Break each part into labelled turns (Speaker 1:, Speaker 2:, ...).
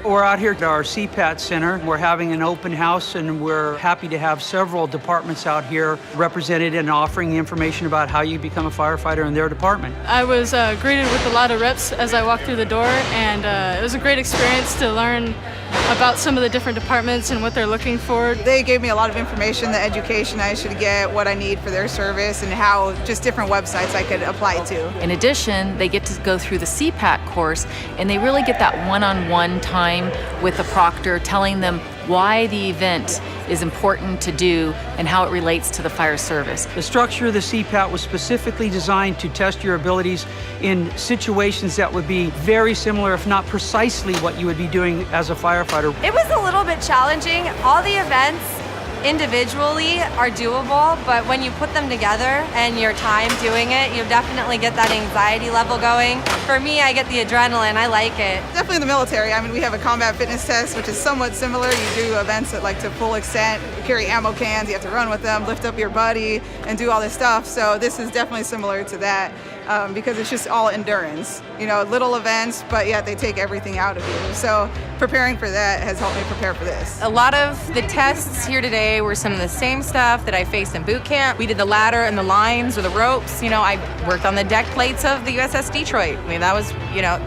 Speaker 1: We're out here at our CPAT Center. We're having an open house, and we're happy to have several departments out here represented and offering information about how you become a firefighter in their department.
Speaker 2: I was greeted with a lot of reps as I walked through the door, and it was a great experience to learn about some of the different departments and what they're looking for.
Speaker 3: They gave me a lot of information, the education I should get, what I need for their service, and how just different websites I could apply to.
Speaker 4: In addition, they get to go through the CPAT course, and they really get that one-on-one time with the proctor, telling them why the event is important to do and how it relates to the fire service.
Speaker 1: The structure of the CPAT was specifically designed to test your abilities in situations that would be very similar, if not precisely what you would be doing as a firefighter.
Speaker 5: It was a little bit challenging. All the events individually are doable, but when you put them together and your time doing it, you definitely get that anxiety level going. For me, I get the adrenaline. I like it.
Speaker 3: Definitely in the military. I mean, we have a combat fitness test, which is somewhat similar. You do events at to full extent. You carry ammo cans, you have to run with them, lift up your buddy, and do all this stuff. So this is definitely similar to that because it's just all endurance. You know, little events, but yet they take everything out of you. So preparing for that has helped me prepare for this.
Speaker 6: A lot of the tests here today were some of the same stuff that I faced in boot camp. We did the ladder and the lines or the ropes. You know, I worked on the deck plates of the USS Detroit. I mean, that was,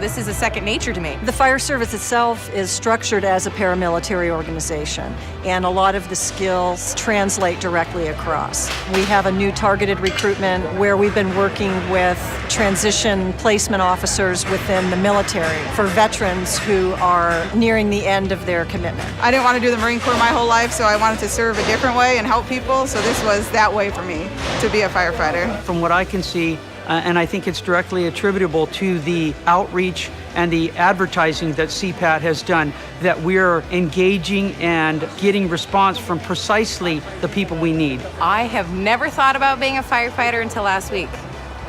Speaker 6: this is a second nature to me.
Speaker 7: The fire service itself is structured as a paramilitary organization, and a lot of the skills translate directly across. We have a new targeted recruitment where we've been working with transition placement officers within the military for veterans who are nearing the end of their commitment.
Speaker 3: I didn't want to do the Marine Corps my whole life, so I wanted to serve a different way and help people, so this was that way for me to be a firefighter.
Speaker 1: From what I can see, and I think it's directly attributable to the outreach and the advertising that CPAT has done, that we're engaging and getting response from precisely the people we need.
Speaker 6: I have never thought about being a firefighter until last week.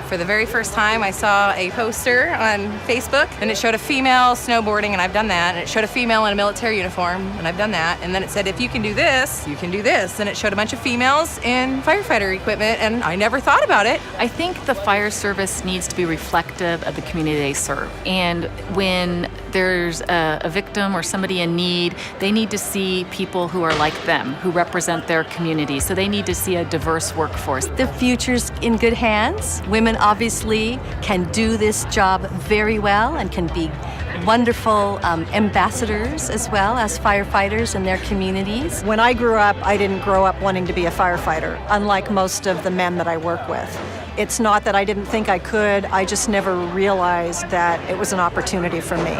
Speaker 6: For the very first time, I saw a poster on Facebook, and it showed a female snowboarding, and I've done that. And it showed a female in a military uniform, and I've done that. And then it said, if you can do this, you can do this. And it showed a bunch of females in firefighter equipment, and I never thought about it.
Speaker 4: I think the fire service needs to be reflective of the community they serve. And when there's a victim or somebody in need, they need to see people who are like them, who represent their community. So they need to see a diverse workforce.
Speaker 8: The future's in good hands. Women obviously can do this job very well and can be wonderful ambassadors as well as firefighters in their communities.
Speaker 7: When I grew up, I didn't grow up wanting to be a firefighter, unlike most of the men that I work with. It's not that I didn't think I could, I just never realized that it was an opportunity for me.